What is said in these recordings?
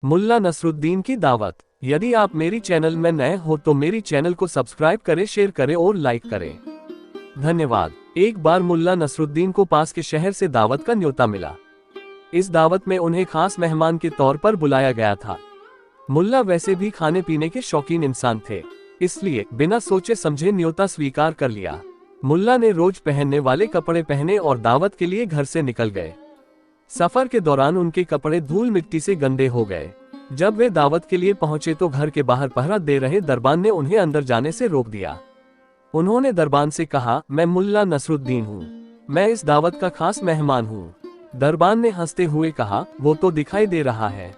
मुल्ला नसरुद्दीन की दावत। यदि आप मेरी चैनल में नए हो तो मेरी चैनल को सब्सक्राइब करें, शेयर करें और लाइक करें। धन्यवाद। एक बार मुल्ला नसरुद्दीन को पास के शहर से दावत का न्योता मिला। इस दावत में उन्हें खास मेहमान के तौर पर बुलाया गया था। मुल्ला वैसे भी खाने पीने के शौकीन इंसान थे, इसलिए बिना सोचे समझे न्योता स्वीकार कर लिया। मुल्ला ने रोज पहनने वाले कपड़े पहने और दावत के लिए घर से निकल गए। सफर के दौरान उनके कपड़े धूल मिट्टी से गंदे हो गए। जब वे दावत के लिए पहुंचे तो घर के बाहर पहरा दे रहे दरबान ने उन्हें अंदर जाने से रोक दिया। उन्होंने दरबान से कहा, मैं मुल्ला नसरुद्दीन हूँ, मैं इस दावत का खास मेहमान हूँ। दरबान ने हंसते हुए कहा, वो तो दिखाई दे रहा है।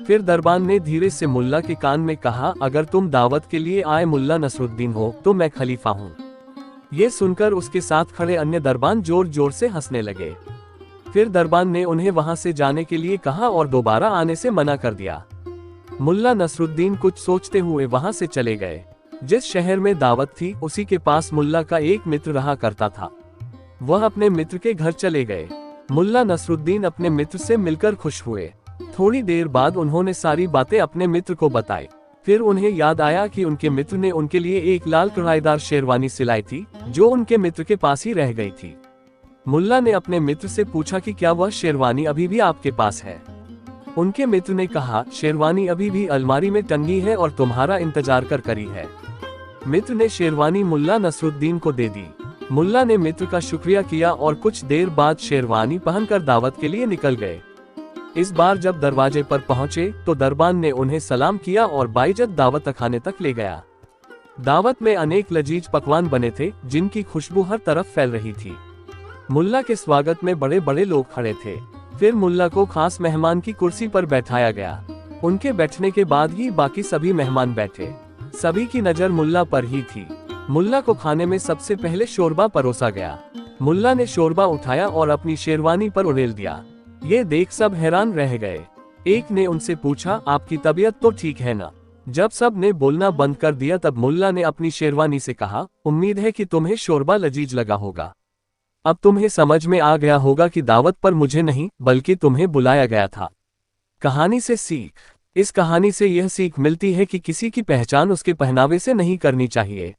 फिर दरबान ने धीरे से मुल्ला के कान में कहा, अगर तुम दावत के लिए आए मुल्ला नसरुद्दीन हो तो मैं खलीफा हूँ। ये सुनकर उसके साथ खड़े अन्य दरबान जोर जोर से हंसने लगे। फिर दरबान ने उन्हें वहां से जाने के लिए कहा और दोबारा आने से मना कर दिया। मुल्ला नसरुद्दीन कुछ सोचते हुए वहां से चले गए। जिस शहर में दावत थी उसी के पास मुल्ला का एक मित्र रहा करता था। वह अपने मित्र के घर चले गए। मुल्ला नसरुद्दीन अपने मित्र से मिलकर खुश हुए। थोड़ी देर बाद उन्होंने सारी बातें अपने मित्र को बताई। फिर उन्हें याद आया कि उनके मित्र ने उनके लिए एक लाल कढ़ाईदार शेरवानी सिलाई थी जो उनके मित्र के पास ही रह गई थी। मुल्ला ने अपने मित्र से पूछा कि क्या वह शेरवानी अभी भी आपके पास है। उनके मित्र ने कहा, शेरवानी अभी भी अलमारी में टंगी है और तुम्हारा इंतजार कर करी है। मित्र ने शेरवानी मुल्ला नसरुद्दीन को दे दी। मुल्ला ने मित्र का शुक्रिया किया और कुछ देर बाद शेरवानी पहनकर दावत के लिए निकल गए। इस बार जब दरवाजे पर पहुंचे तो दरबान ने उन्हें सलाम किया और बाइज्जत दावत खाने तक ले गया। दावत में अनेक लजीज पकवान बने थे जिनकी खुशबू हर तरफ फैल रही थी। मुल्ला के स्वागत में बड़े बड़े लोग खड़े थे। फिर मुल्ला को खास मेहमान की कुर्सी पर बैठाया गया। उनके बैठने के बाद ही बाकी सभी मेहमान बैठे। सभी की नजर मुल्ला पर ही थी। मुल्ला को खाने में सबसे पहले शोरबा परोसा गया। मुल्ला ने शोरबा उठाया और अपनी शेरवानी पर उड़ेल दिया। ये देख सब हैरान रह गए। एक ने उनसे पूछा, आपकी तबीयत तो ठीक है ना? जब सब ने बोलना बंद कर दिया तब मुल्ला ने अपनी शेरवानी से कहा, उम्मीद है कि तुम्हें शोरबा लजीज लगा होगा। अब तुम्हें समझ में आ गया होगा कि दावत पर मुझे नहीं बल्कि तुम्हें बुलाया गया था। कहानी से सीख। इस कहानी से यह सीख मिलती है कि किसी की पहचान उसके पहनावे से नहीं करनी चाहिए।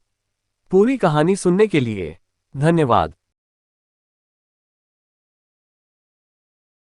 पूरी कहानी सुनने के लिए धन्यवाद।